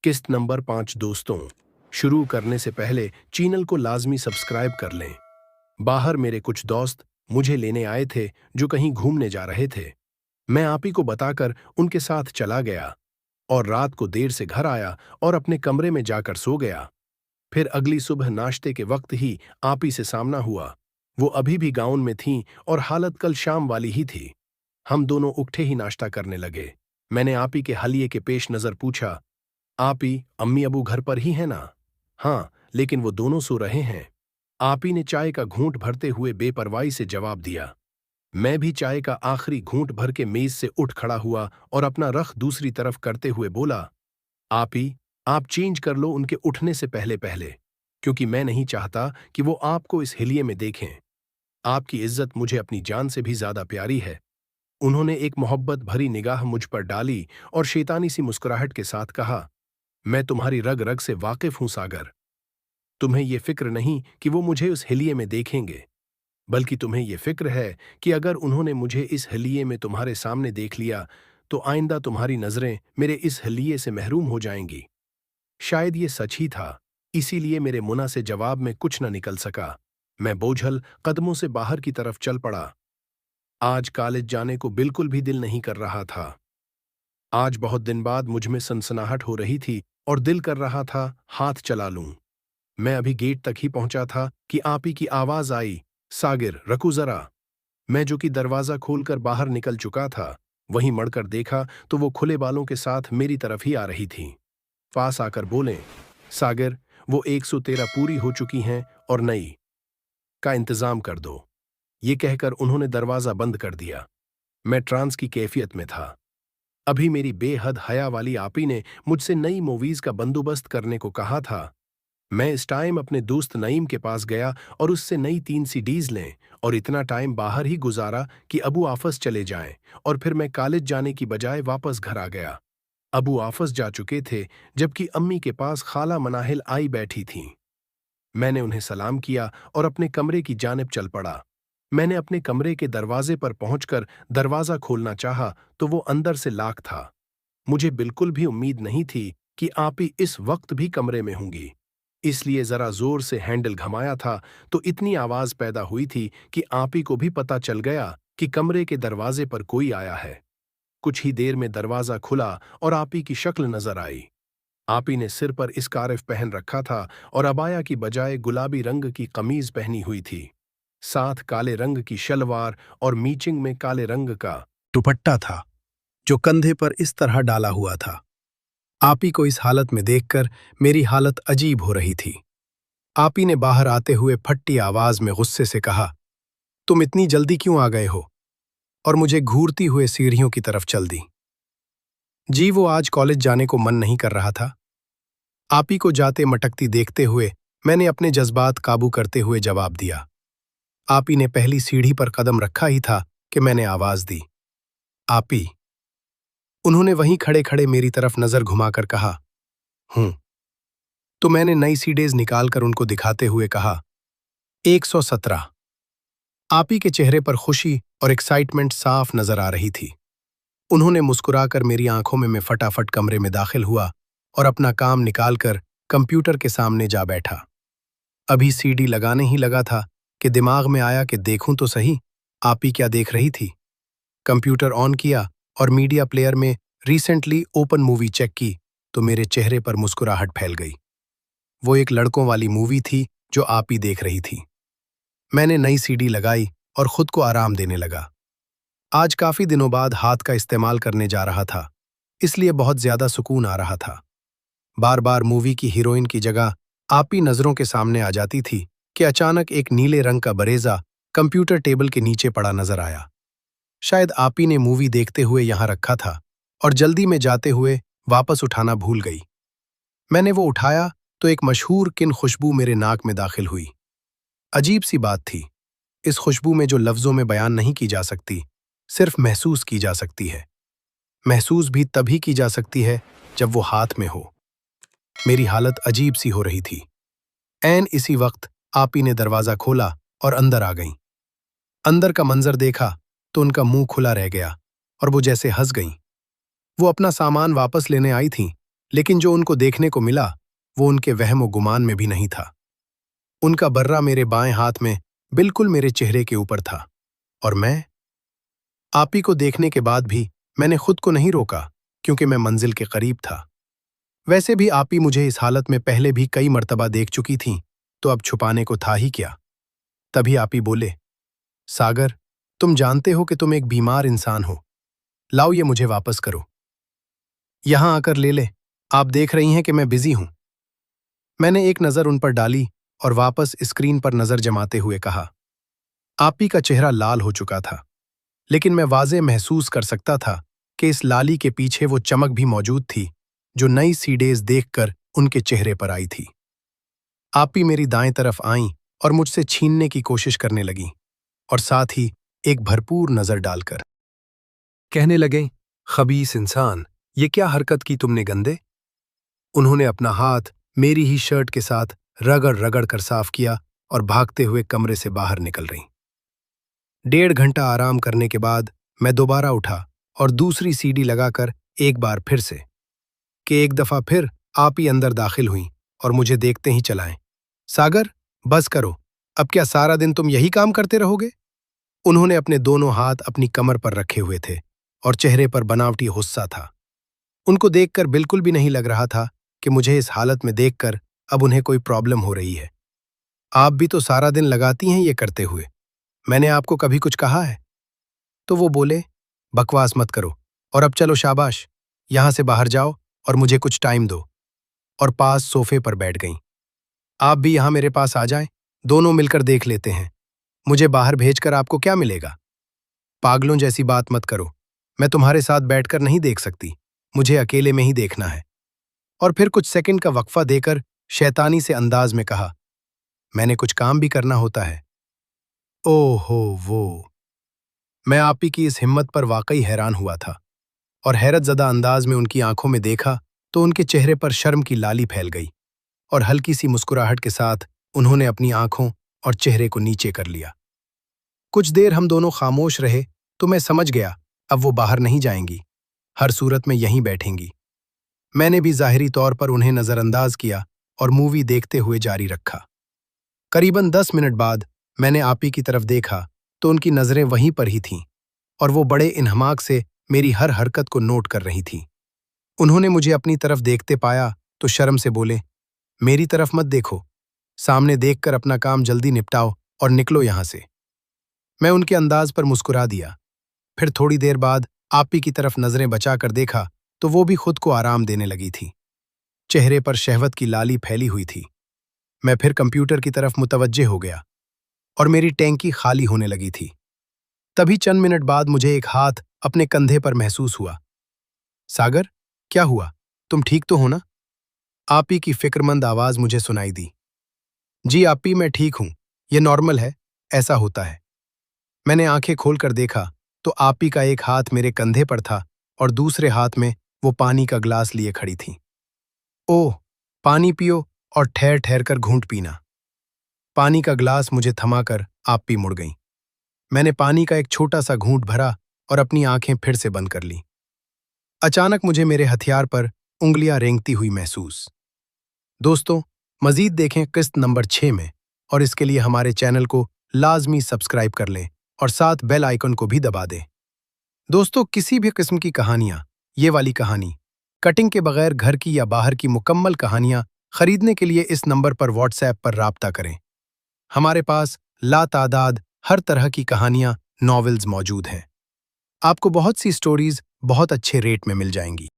किस्त नंबर 5। दोस्तों, शुरू करने से पहले चैनल को लाजमी सब्सक्राइब कर लें। बाहर मेरे कुछ दोस्त मुझे लेने आए थे जो कहीं घूमने जा रहे थे। मैं आप ही को बताकर उनके साथ चला गया और रात को देर से घर आया और अपने कमरे में जाकर सो गया। फिर अगली सुबह नाश्ते के वक्त ही आप ही से सामना हुआ। वो अभी भी गाउन में थीं और हालत कल शाम वाली ही थी। हम दोनों उठे ही नाश्ता करने लगे। मैंने आप ही के हलिये के पेश नजर पूछा, आप ही अम्मी अबू घर पर ही हैं ना? हाँ, लेकिन वो दोनों सो रहे हैं। आप ही ने चाय का घूंट भरते हुए बेपरवाही से जवाब दिया। मैं भी चाय का आखिरी घूंट भर के मेज से उठ खड़ा हुआ और अपना रख दूसरी तरफ करते हुए बोला, आप ही, आप चेंज कर लो उनके उठने से पहले पहले, क्योंकि मैं नहीं चाहता कि वो आपको इस हिलिये में देखें। आपकी इज्जत मुझे अपनी जान से भी ज्यादा प्यारी है। उन्होंने एक मोहब्बत भरी निगाह मुझ पर डाली और शैतानी सी मुस्कुराहट के साथ कहा, मैं तुम्हारी रग रग से वाकिफ हूं सागर। तुम्हें ये फिक्र नहीं कि वो मुझे उस हिलिये में देखेंगे, बल्कि तुम्हें ये फिक्र है कि अगर उन्होंने मुझे इस हिलिये में तुम्हारे सामने देख लिया तो आइंदा तुम्हारी नजरें मेरे इस हिलिये से महरूम हो जाएंगी। शायद ये सच ही था, इसीलिए मेरे मुंह से जवाब में कुछ न निकल सका। मैं बोझल कदमों से बाहर की तरफ चल पड़ा। आज कॉलेज जाने को बिल्कुल भी दिल नहीं कर रहा था। आज बहुत दिन बाद मुझ में सनसनाहट हो रही थी और दिल कर रहा था हाथ चला लूं। मैं अभी गेट तक ही पहुंचा था कि आप ही की आवाज आई, सागिर रखो जरा। मैं जो कि दरवाजा खोलकर बाहर निकल चुका था, वहीं मड़कर देखा तो वो खुले बालों के साथ मेरी तरफ ही आ रही थी। पास आकर बोले, सागिर, वो 113 पूरी हो चुकी हैं और नई का इंतजाम कर दो। ये कहकर उन्होंने दरवाजा बंद कर दिया। मैं ट्रांस की कैफियत में था। अभी मेरी बेहद हया वाली आपी ने मुझसे नई मूवीज का बंदोबस्त करने को कहा था। मैं इस टाइम अपने दोस्त नईम के पास गया और उससे नई 3 सीडीज लें और इतना टाइम बाहर ही गुजारा कि अबू आफस चले जाएं और फिर मैं कॉलेज जाने की बजाय वापस घर आ गया। अबू आफस जा चुके थे, जबकि अम्मी के पास खाला मनाहिल आई बैठी थीं। मैंने उन्हें सलाम किया और अपने कमरे की जानिब चल पड़ा। मैंने अपने कमरे के दरवाजे पर पहुंचकर दरवाजा खोलना चाहा तो वो अंदर से लॉक था। मुझे बिल्कुल भी उम्मीद नहीं थी कि आप ही इस वक्त भी कमरे में होंगी, इसलिए जरा जोर से हैंडल घमाया था तो इतनी आवाज पैदा हुई थी कि आप ही को भी पता चल गया कि कमरे के दरवाजे पर कोई आया है। कुछ ही देर में दरवाजा खुला और आप ही की शक्ल नजर आई। आप ही ने सिर पर स्कार्फ पहन रखा था और अबाया की बजाय गुलाबी रंग की कमीज पहनी हुई थी, साथ काले रंग की शलवार और मीचिंग में काले रंग का दुपट्टा था जो कंधे पर इस तरह डाला हुआ था। आप ही को इस हालत में देखकर मेरी हालत अजीब हो रही थी। आप ही ने बाहर आते हुए फट्टी आवाज में गुस्से से कहा, तुम इतनी जल्दी क्यों आ गए हो? और मुझे घूरती हुए सीढ़ियों की तरफ चल दी। जी, वो आज कॉलेज जाने को मन नहीं कर रहा था। आप ही को जाते मटकती देखते हुए मैंने अपने जज्बात काबू करते हुए जवाब दिया। आप ही ने पहली सीढ़ी पर कदम रखा ही था कि मैंने आवाज दी, आप ही। उन्होंने वहीं खड़े खड़े मेरी तरफ नजर घुमाकर कहा, हूं। तो मैंने नई सीडीज निकालकर उनको दिखाते हुए कहा, 117। आप ही के चेहरे पर खुशी और एक्साइटमेंट साफ नजर आ रही थी। उन्होंने मुस्कुराकर मेरी आंखों में मैं फटाफट कमरे में दाखिल हुआ और अपना काम निकालकर कंप्यूटर के सामने जा बैठा। अभी सीडी लगाने ही लगा था कि दिमाग में आया कि देखूं तो सही आप ही क्या देख रही थी। कंप्यूटर ऑन किया और मीडिया प्लेयर में रिसेंटली ओपन मूवी चेक की तो मेरे चेहरे पर मुस्कुराहट फैल गई। वो एक लड़कों वाली मूवी थी जो आप ही देख रही थी। मैंने नई सीडी लगाई और खुद को आराम देने लगा। आज काफी दिनों बाद हाथ का इस्तेमाल करने जा रहा था, इसलिए बहुत ज्यादा सुकून आ रहा था। बार बार मूवी की हीरोइन की जगह आप ही नजरों के सामने आ जाती थी कि अचानक एक नीले रंग का बरेजा कंप्यूटर टेबल के नीचे पड़ा नजर आया। शायद आप ही ने मूवी देखते हुए यहां रखा था और जल्दी में जाते हुए वापस उठाना भूल गई। मैंने वो उठाया तो एक मशहूर किन खुशबू मेरे नाक में दाखिल हुई। अजीब सी बात थी, इस खुशबू में जो लफ्जों में बयान नहीं की जा सकती, सिर्फ महसूस की जा सकती है। महसूस भी तभी की जा सकती है जब वो हाथ में हो। मेरी हालत अजीब सी हो रही थी। ऐन इसी वक्त आप ही ने दरवाजा खोला और अंदर आ गईं। अंदर का मंजर देखा तो उनका मुंह खुला रह गया और वो जैसे हंस गईं। वो अपना सामान वापस लेने आई थीं, लेकिन जो उनको देखने को मिला वो उनके वहम व गुमान में भी नहीं था। उनका बर्रा मेरे बाएं हाथ में बिल्कुल मेरे चेहरे के ऊपर था और मैं आपी को देखने के बाद भी मैंने खुद को नहीं रोका क्योंकि मैं मंजिल के करीब था। वैसे भी आपी मुझे इस हालत में पहले भी कई मर्तबा देख चुकी थीं, तो अब छुपाने को था ही क्या। तभी आपी बोले, सागर, तुम जानते हो कि तुम एक बीमार इंसान हो, लाओ ये मुझे वापस करो, यहां आकर ले ले, आप देख रही हैं कि मैं बिजी हूं। मैंने एक नज़र उन पर डाली और वापस स्क्रीन पर नज़र जमाते हुए कहा। आपी का चेहरा लाल हो चुका था, लेकिन मैं वाज़े महसूस कर सकता था कि इस लाली के पीछे वो चमक भी मौजूद थी जो नई सीडेज देखकर उनके चेहरे पर आई थी। आपी मेरी दाएं तरफ आईं और मुझसे छीनने की कोशिश करने लगीं और साथ ही एक भरपूर नज़र डालकर कहने लगे, खबीस इंसान, ये क्या हरकत की तुमने गंदे। उन्होंने अपना हाथ मेरी ही शर्ट के साथ रगड़ रगड़ कर साफ किया और भागते हुए कमरे से बाहर निकल रहीं। 1.5 घंटा आराम करने के बाद मैं दोबारा उठा और दूसरी सीडी लगाकर एक बार फिर से कि एक दफा फिर आप ही अंदर दाखिल हुई और मुझे देखते ही चलाएं, सागर, बस करो, अब क्या सारा दिन तुम यही काम करते रहोगे। उन्होंने अपने दोनों हाथ अपनी कमर पर रखे हुए थे और चेहरे पर बनावटी गुस्सा था। उनको देखकर बिल्कुल भी नहीं लग रहा था कि मुझे इस हालत में देखकर अब उन्हें कोई प्रॉब्लम हो रही है। आप भी तो सारा दिन लगाती हैं ये करते हुए, मैंने आपको कभी कुछ कहा है। तो वो बोले, बकवास मत करो और अब चलो शाबाश, यहां से बाहर जाओ और मुझे कुछ टाइम दो, और पास सोफे पर बैठ गईं। आप भी यहां मेरे पास आ जाएं, दोनों मिलकर देख लेते हैं, मुझे बाहर भेजकर आपको क्या मिलेगा। पागलों जैसी बात मत करो, मैं तुम्हारे साथ बैठकर नहीं देख सकती, मुझे अकेले में ही देखना है। और फिर कुछ सेकंड का वक्फा देकर शैतानी से अंदाज में कहा, मैंने कुछ काम भी करना होता है। ओहो वो, मैं आपी की इस हिम्मत पर वाकई हैरान हुआ था और हैरतज़दा अंदाज में उनकी आंखों में देखा तो उनके चेहरे पर शर्म की लाली फैल गई और हल्की सी मुस्कुराहट के साथ उन्होंने अपनी आंखों और चेहरे को नीचे कर लिया। कुछ देर हम दोनों खामोश रहे तो मैं समझ गया अब वो बाहर नहीं जाएंगी, हर सूरत में यहीं बैठेंगी। मैंने भी ज़ाहिरी तौर पर उन्हें नज़रअंदाज किया और मूवी देखते हुए जारी रखा। करीबन 10 मिनट बाद मैंने आपी की तरफ देखा तो उनकी नज़रें वहीं पर ही थीं और वो बड़े इन्हमाक से मेरी हर हरकत को नोट कर रही थीं। उन्होंने मुझे अपनी तरफ देखते पाया तो शर्म से बोले, मेरी तरफ मत देखो, सामने देखकर अपना काम जल्दी निपटाओ और निकलो यहां से। मैं उनके अंदाज पर मुस्कुरा दिया। फिर थोड़ी देर बाद आपी की तरफ नजरें बचाकर देखा तो वो भी खुद को आराम देने लगी थी। चेहरे पर शहवत की लाली फैली हुई थी। मैं फिर कंप्यूटर की तरफ मुतवज्जे हो गया और मेरी टैंकी खाली होने लगी थी। तभी चंद मिनट बाद मुझे एक हाथ अपने कंधे पर महसूस हुआ। सागर, क्या हुआ, तुम ठीक तो हो ना। आपी की फिक्रमंद आवाज मुझे सुनाई दी। जी आपी, मैं ठीक हूं, ये नॉर्मल है, ऐसा होता है। मैंने आंखें खोलकर देखा तो आपी का एक हाथ मेरे कंधे पर था और दूसरे हाथ में वो पानी का ग्लास लिए खड़ी थी। ओह, पानी पियो और ठहर ठहर कर घूंट पीना। पानी का ग्लास मुझे थमाकर आपी मुड़ गईं। मैंने पानी का एक छोटा सा घूंट भरा और अपनी आंखें फिर से बंद कर लीं। अचानक मुझे मेरे हथियार पर उंगलियां रेंगती हुई महसूस। दोस्तों, मजीद देखें किस्त नंबर 6 में और इसके लिए हमारे चैनल को लाजमी सब्सक्राइब कर लें और साथ बेल आइकन को भी दबा दें। दोस्तों, किसी भी किस्म की कहानियां, ये वाली कहानी, कटिंग के बगैर घर की या बाहर की मुकम्मल कहानियां खरीदने के लिए इस नंबर पर व्हाट्सएप पर राब्ता करें। हमारे पास लातादाद हर तरह की कहानियां, नॉवेल्स मौजूद हैं। आपको बहुत सी स्टोरीज बहुत अच्छे रेट में मिल जाएंगी।